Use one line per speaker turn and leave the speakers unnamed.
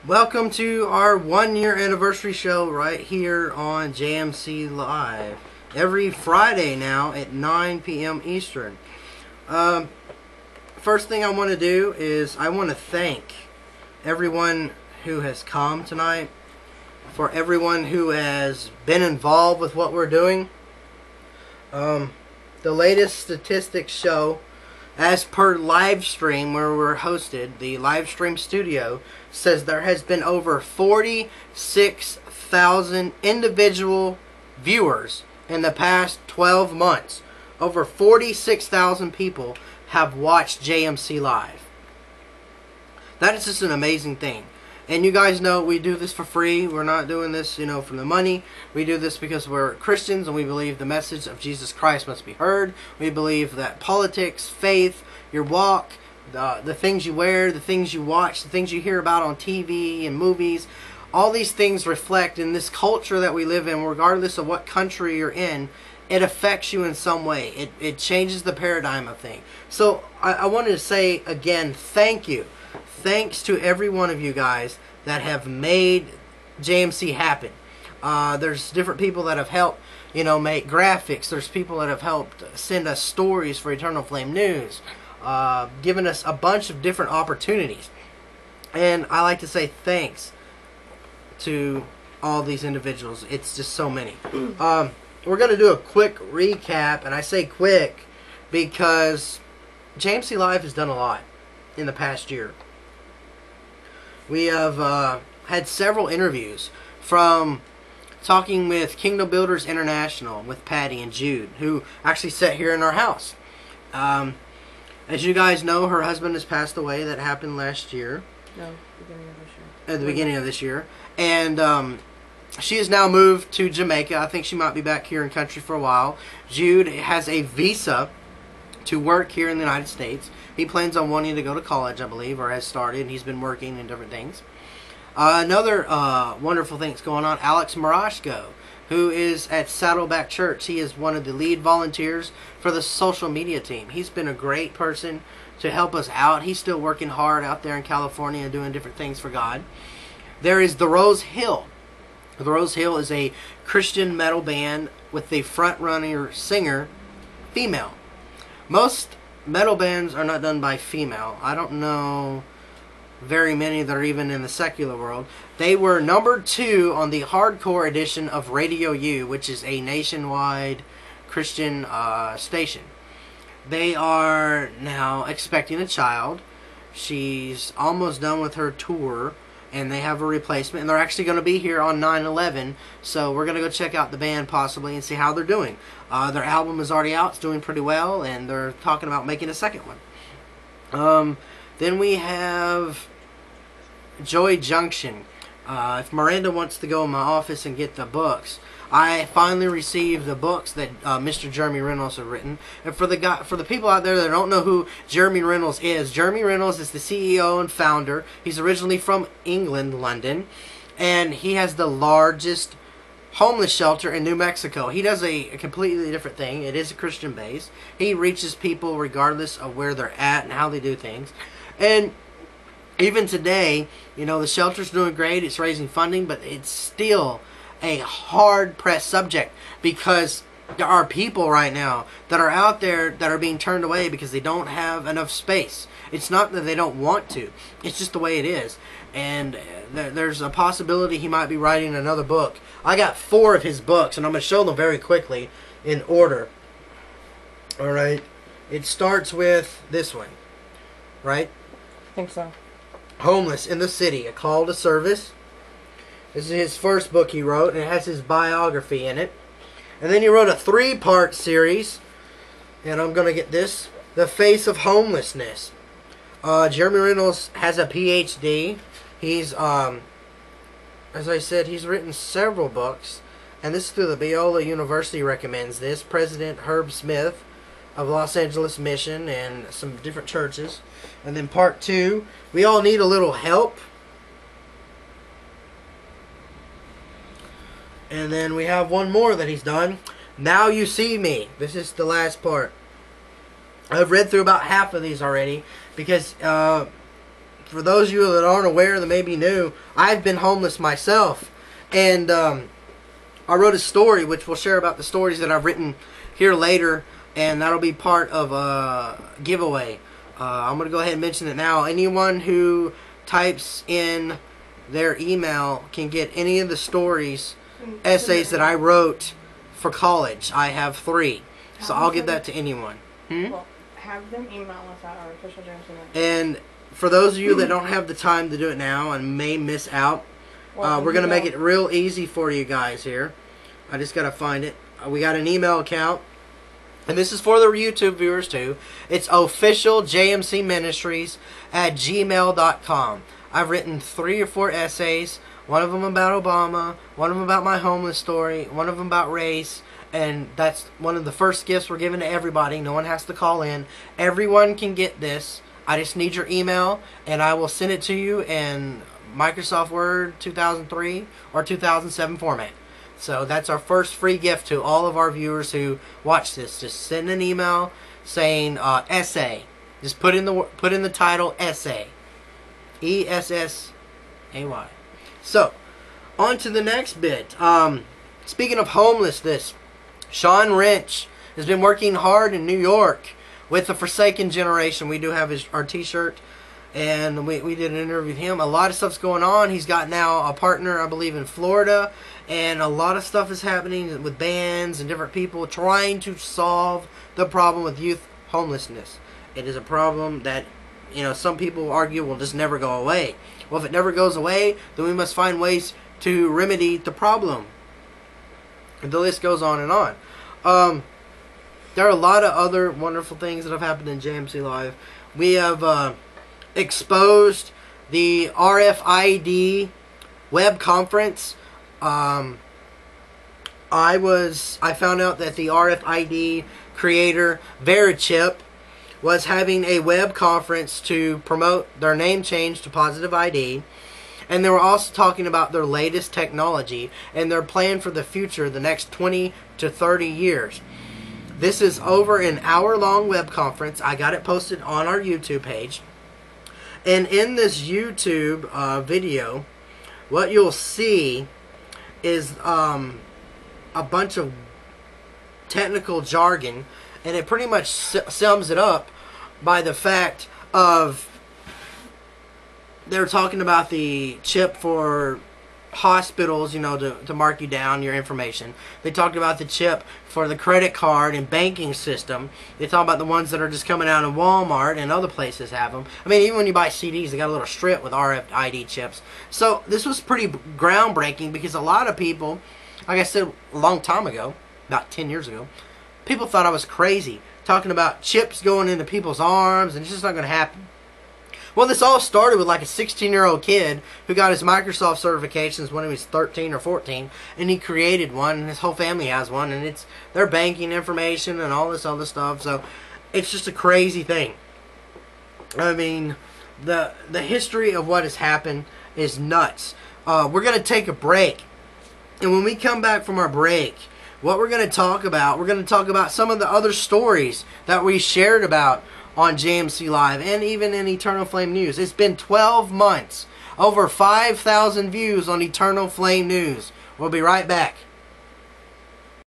Welcome to our 1-year anniversary show right here on JMC Live. Every Friday now at 9 p.m. Eastern. First thing I want to do is I want to thank everyone who has come tonight, for everyone who has been involved with what we're doing. The latest statistics show, as per live stream where we're hosted, the live stream studio says there has been over 46,000 individual viewers in the past 12 months. Over 46,000 people have watched JMC Live. That is just an amazing thing. And you guys know we do this for free. We're not doing this, for the money. We do this because we're Christians and we believe the message of Jesus Christ must be heard. We believe that politics, faith, your walk, the things you wear, the things you watch, the things you hear about on TV and movies, all these things reflect in this culture that we live in, regardless of what country you're in. It affects you in some way. It changes the paradigm of things. So I wanted to say again, thank you. Thanks to every one of you guys that have made JMC happen. There's different people that have helped, make graphics. There's people that have helped send us stories for Eternal Flame News, given us a bunch of different opportunities. And I like to say thanks to all these individuals. It's just so many. We're going to do a quick recap, and I say quick because JMC Live has done a lot in the past year. We have had several interviews, from talking with Kingdom Builders International with Patty and Jude, who actually sat here in our house. As you guys know, her husband has passed away. That happened last year.
No, beginning of this year.
At the beginning of this year. And she has now moved to Jamaica. I think she might be back here in country for a while. Jude has a visa to work here in the United States. He plans on wanting to go to college, I believe, or has started. He's been working in different things. Another wonderful thing that's going on, Alex Marashko, who is at Saddleback Church. He is one of the lead volunteers for the social media team. He's been a great person to help us out. He's still working hard out there in California and doing different things for God. There is The Rose Hill. The Rose Hill is a Christian metal band with the front-runner singer female. Most metal bands are not done by female. I don't know very many that are even in the secular world. They were number 2 on the hardcore edition of Radio U, which is a nationwide Christian station. They are now expecting a child. She's almost done with her tour, and they have a replacement, and they're actually going to be here on 9/11, so we're going to go check out the band possibly and see how they're doing. Their album is already out. It's doing pretty well, and they're talking about making a second one. Then we have Joy Junction. If Miranda wants to go in my office and get the books, I finally received the books that Mr. Jeremy Reynolds have written. And for the people out there that don't know who Jeremy Reynolds is the CEO and founder. He's originally from England, London, and he has the largest homeless shelter in New Mexico. He does a completely different thing. It is a Christian base. He reaches people regardless of where they're at and how they do things. And even today, the shelter's doing great. It's raising funding, but it's still a hard-pressed subject, because there are people right now that are out there that are being turned away because they don't have enough space. It's not that they don't want to. It's just the way it is. And there's a possibility he might be writing another book. I got 4 of his books, and I'm going to show them very quickly in order. Alright? It starts with this one. Right?
I think so.
Homeless in the City, A Call to Service. This is his first book he wrote, and it has his biography in it. And then he wrote a 3-part series, and I'm going to get this, The Face of Homelessness. Jeremy Reynolds has a PhD. He's, as I said, he's written several books, and this is through the Biola University recommends this. President Herb Smith of Los Angeles Mission and some different churches. And then part 2, We All Need a Little Help. And then we have one more that he's done. Now You See Me. This is the last part. I've read through about half of these already, because for those of you that aren't aware, that may be new, I've been homeless myself. And I wrote a story, which we'll share about the stories that I've written here later, and that'll be part of a giveaway. I'm going to go ahead and mention it now. Anyone who types in their email can get any of the stories, essays that I wrote for college. I have 3. So I'll give that to anyone.
Well, have them email us at our official JMC Ministries.
And for those of you that don't have the time to do it now and may miss out, we're going to make it real easy for you guys here. I just got to find it. We got an email account. And this is for the YouTube viewers too. It's official JMC Ministries at gmail.com. I've written 3 or 4 essays. One of them about Obama. One of them about my homeless story. One of them about race. And that's one of the first gifts we're giving to everybody. No one has to call in. Everyone can get this. I just need your email, and I will send it to you in Microsoft Word 2003 or 2007 format. So that's our first free gift to all of our viewers who watch this. Just send an email saying essay. Just put in the title essay. ESSAY. So on to the next bit. Speaking of homelessness, Sean Wrench has been working hard in New York with the Forsaken Generation. We do have our t-shirt, and we did an interview with him. A lot of stuff's going on. He's got now a partner, I believe, in Florida, and a lot of stuff is happening with bands and different people trying to solve the problem with youth homelessness. It is a problem that, you know, some people argue will just never go away. Well, if it never goes away, then we must find ways to remedy the problem. And the list goes on and on. There are a lot of other wonderful things that have happened in JMC Live. We have exposed the RFID web conference. I found out that the RFID creator, Verichip, was having a web conference to promote their name change to Positive ID. And they were also talking about their latest technology and their plan for the future, the next 20 to 30 years. This is over an hour-long web conference. I got it posted on our YouTube page. And in this YouTube video, what you'll see is a bunch of technical jargon, and it pretty much sums it up by the fact of they're talking about the chip for hospitals, you know, to mark you down, your information. They talked about the chip for the credit card and banking system. They talk about the ones that are just coming out in Walmart, and other places have them. I mean, even when you buy CDs, they got a little strip with RFID chips. So this was pretty groundbreaking, because a lot of people, like I said a long time ago, about 10 years ago, people thought I was crazy, talking about chips going into people's arms, and it's just not going to happen. Well, this all started with like a 16-year-old kid who got his Microsoft certifications when he was 13 or 14, and he created one, and his whole family has one, and it's their banking information and all this other stuff. So it's just a crazy thing. I mean, the history of what has happened is nuts. We're going to take a break, and when we come back from our break, what we're going to talk about some of the other stories that we shared about on JMC Live and even in Eternal Flame News. It's been 12 months. Over 5,000 views on Eternal Flame News. We'll be right back.